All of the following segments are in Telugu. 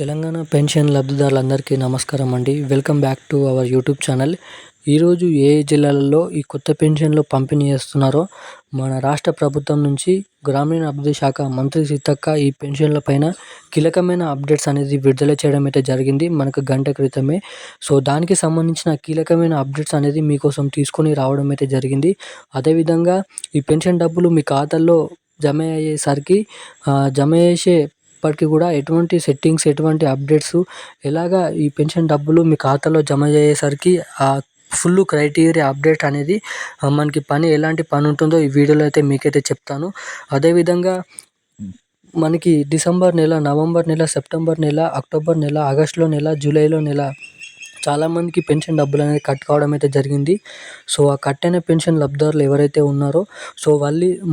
తెలంగాణ పెన్షన్ లబ్ధిదారులందరికీ నమస్కారం అండి. Welcome back to our YouTube channel. ఈరోజు ఏ జిల్లాలలో ఈ కొత్త పెన్షన్లు పంపిణీ చేస్తున్నారో మన రాష్ట్ర ప్రభుత్వం నుంచి గ్రామీణ అభివృద్ధి శాఖ మంత్రి సీతక్క ఈ పెన్షన్ల పైన కీలకమైన అప్డేట్స్ అనేది విడుదల చేయడం అయితే జరిగింది మనకు గంట క్రితమే. సో దానికి సంబంధించిన కీలకమైన అప్డేట్స్ అనేది మీకోసం తీసుకొని రావడం అయితే జరిగింది. అదేవిధంగా ఈ పెన్షన్ డబ్బులు మీ ఖాతాల్లో జమ అయ్యేసరికి జమ చేసేప్పటికి కూడా ఎటువంటి సెట్టింగ్స్, ఎటువంటి అప్డేట్స్, ఎలాగా ఈ పెన్షన్ డబ్బులు మీ ఖాతాలో జమ అయ్యేసరికి ఫుల్ క్రైటీరియా అప్డేట్ అనేది మనకి ఎలాంటి పని ఉంటుందో ఈ వీడియోలో అయితే మీకైతే చెప్తాను. అదేవిధంగా మనకి డిసెంబర్ నెల, నవంబర్ నెల, సెప్టెంబర్ నెల, అక్టోబర్ నెల, ఆగస్టులో నెల, జూలైలో నెల చాలామందికి పెన్షన్ డబ్బులు అనేది కట్ కావడం అయితే జరిగింది. సో ఆ కట్టైన పెన్షన్ లబ్ధిదారులు ఎవరైతే ఉన్నారో సో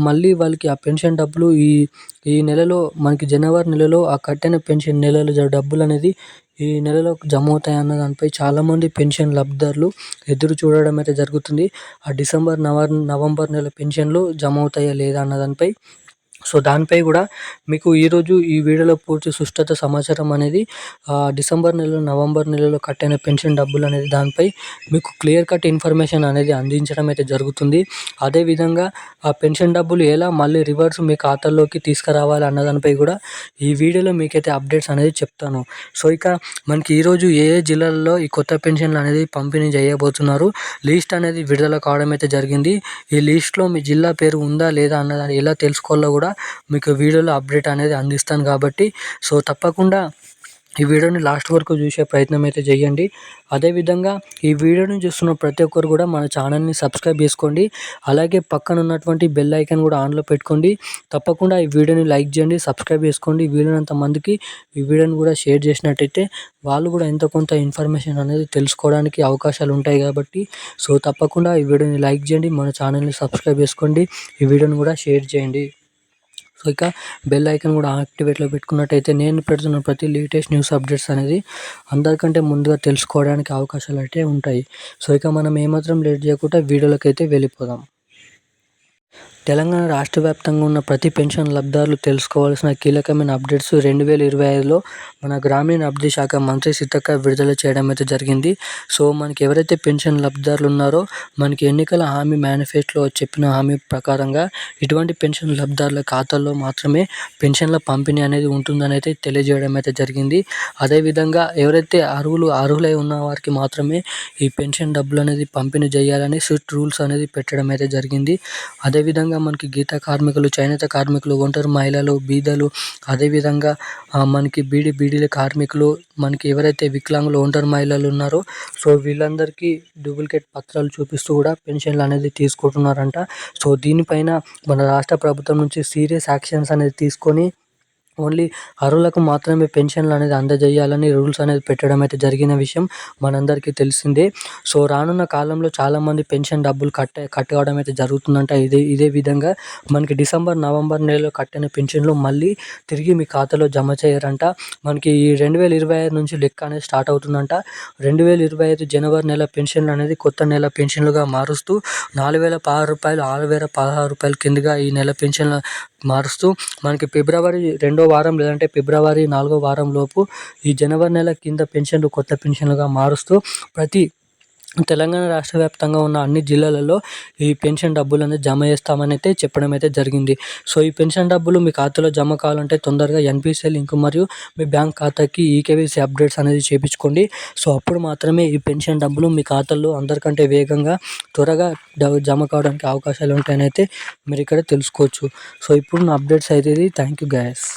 మళ్ళీ వాళ్ళకి ఆ పెన్షన్ డబ్బులు ఈ నెలలో మనకి జనవరి నెలలో ఆ కట్టైన పెన్షన్ నెలలో డబ్బులు అనేది ఈ నెలలో జమ అవుతాయి అన్న దానిపై చాలామంది పెన్షన్ లబ్ధిదారులు ఎదురు చూడడం అయితే జరుగుతుంది. ఆ డిసెంబర్, నవంబర్ నెల పెన్షన్లు జమ అవుతాయా లేదా అన్న దానిపై. సో దానిపై కూడా మీకు ఈరోజు ఈ వీడియోలో పూర్తి సుష్ఠత సమాచారం అనేది డిసెంబర్ నెలలో, నవంబర్ నెలలో కట్టైన పెన్షన్ డబ్బులు అనేది దానిపై మీకు క్లియర్ కట్ ఇన్ఫర్మేషన్ అనేది అందించడం అయితే జరుగుతుంది. అదేవిధంగా ఆ పెన్షన్ డబ్బులు ఎలా మళ్ళీ రివర్స్ మీ ఖాతాల్లోకి తీసుకురావాలి అన్న దానిపై కూడా ఈ వీడియోలో మీకైతే అప్డేట్స్ అనేది చెప్తాను. సో ఇక మనకి ఈరోజు ఏ జిల్లాల్లో ఈ కొత్త పెన్షన్లు అనేది పంపిణీ చేయబోతున్నారు, లిస్ట్ అనేది విడుదల కావడం అయితే జరిగింది. ఈ లిస్ట్లో మీ జిల్లా పేరు ఉందా లేదా అన్నదాన్ని ఎలా తెలుసుకోవాలో కూడా మీకు వీడియోలో అప్డేట్ అనేది అందిస్తాను కాబట్టి సో తప్పకుండా ఈ వీడియోని లాస్ట్ వరకు చూసే ప్రయత్నం అయితే చేయండి. అదేవిధంగా ఈ వీడియోని చూస్తున్న ప్రతి ఒక్కరు కూడా మన ఛానల్ని సబ్స్క్రైబ్ చేసుకోండి. అలాగే పక్కన ఉన్నటువంటి బెల్ ఐకాన్ కూడా ఆన్లో పెట్టుకోండి. తప్పకుండా ఈ వీడియోని లైక్ చేయండి, సబ్స్క్రైబ్ చేసుకోండి. వీలైనంత మందికి ఈ వీడియోని కూడా షేర్ చేసినట్టయితే వాళ్ళు కూడా ఎంతో కొంత ఇన్ఫర్మేషన్ అనేది తెలుసుకోవడానికి అవకాశాలు ఉంటాయి కాబట్టి సో తప్పకుండా ఈ వీడియోని లైక్ చేయండి, మన ఛానల్ని సబ్స్క్రైబ్ చేసుకోండి, ఈ వీడియోని కూడా షేర్ చేయండి. సో ఇక బెల్ ఐకాన్ కూడా యాక్టివేట్లో పెట్టుకున్నట్టయితే నేను పెడుతున్న ప్రతి లేటెస్ట్ న్యూస్ అప్డేట్స్ అనేది అందరికంటే ముందుగా తెలుసుకోవడానికి అవకాశాలు అయితే ఉంటాయి. సో ఇక మనం ఏమాత్రం లేట్ చేయకుండా వీడియోలోకి అయితే వెళ్ళిపోదాం. తెలంగాణ రాష్ట్ర వ్యాప్తంగా ఉన్న ప్రతి పెన్షన్ లబ్ధిదారులు తెలుసుకోవాల్సిన కీలకమైన అప్డేట్స్ 2025లో మన గ్రామీణ అభివృద్ధి శాఖ మంత్రి సీతక్క విడుదల చేయడం అయితే జరిగింది. సో మనకి ఎవరైతే పెన్షన్ లబ్ధిదారులు ఉన్నారో మనకి ఎన్నికల హామీ మేనిఫెస్టోలో చెప్పిన హామీ ప్రకారంగా ఇటువంటి పెన్షన్ లబ్ధిదారుల ఖాతాల్లో మాత్రమే పెన్షన్ల పంపిణీ అనేది ఉంటుందని అయితే తెలియజేయడం అయితే జరిగింది. అదేవిధంగా ఎవరైతే అర్హులై ఉన్న వారికి మాత్రమే ఈ పెన్షన్ డబ్బులు అనేది పంపిణీ చేయాలని స్ట్రిక్ట్ రూల్స్ అనేది పెట్టడం అయితే జరిగింది. అదేవిధంగా మనకి గీత కార్మికులు, చేనేత కార్మికులు, ఒంటరి మహిళలు, బీదలు, అదేవిధంగా మనకి బీడీల కార్మికులు, మనకి ఎవరైతే వికలాంగులు, ఒంటరి మహిళలు ఉన్నారో సో వీళ్ళందరికీ డూప్లికేట్ పత్రాలు చూపిస్తూ కూడా పెన్షన్లు అనేది తీసుకుంటున్నారంట. సో దీనిపైన మన రాష్ట్ర ప్రభుత్వం నుంచి సీరియస్ యాక్షన్స్ అనేది తీసుకొని ఓన్లీ అర్హులకు మాత్రమే పెన్షన్లు అనేది అందజేయాలని రూల్స్ అనేది పెట్టడం అయితే జరిగిన విషయం మనందరికీ తెలిసిందే. సో రానున్న కాలంలో చాలామంది పెన్షన్ డబ్బులు కట్టడం అయితే జరుగుతుందంట. ఇదే విధంగా మనకి డిసెంబర్, నవంబర్ నెలలో కట్టిన పెన్షన్లు మళ్ళీ తిరిగి మీ ఖాతాలో జమ చేయరంట. మనకి ఈ 2025 నుంచి లెక్క అనేది స్టార్ట్ అవుతుందంట. 2025 జనవరి నెల పెన్షన్లు అనేది కొత్త నెల పెన్షన్లుగా మారుస్తూ 4,016 రూపాయలు, 6,016 రూపాయల కిందగా ఈ నెల పెన్షన్లు మారుస్తూ మనకి ఫిబ్రవరి 2వ వారం లేదంటే ఫిబ్రవరి 4వ వారం లోపు ఈ జనవరి నెల కింద పెన్షన్లు కొత్త పెన్షన్లుగా మారుస్తూ ప్రతి తెలంగాణ రాష్ట్ర వ్యాప్తంగా ఉన్న అన్ని జిల్లాలలో ఈ పెన్షన్ డబ్బులు అనేది జమ చేస్తామని అయితే చెప్పడం అయితే జరిగింది. సో ఈ పెన్షన్ డబ్బులు మీ ఖాతాలో జమ కావాలంటే తొందరగా ఎన్పిసిఐ లింక్ మరియు మీ బ్యాంక్ ఖాతాకి ఈకేవైసీ అప్డేట్స్ అనేది చేయించుకోండి. సో అప్పుడు మాత్రమే ఈ పెన్షన్ డబ్బులు మీ ఖాతాలో అందరికంటే వేగంగా త్వరగా జమ కావడానికి అవకాశాలు ఉంటాయని అయితే మీరు ఇక్కడ తెలుసుకోవచ్చు. సో ఇప్పుడు నా అప్డేట్స్ అయితే ఇది. Thank you guys.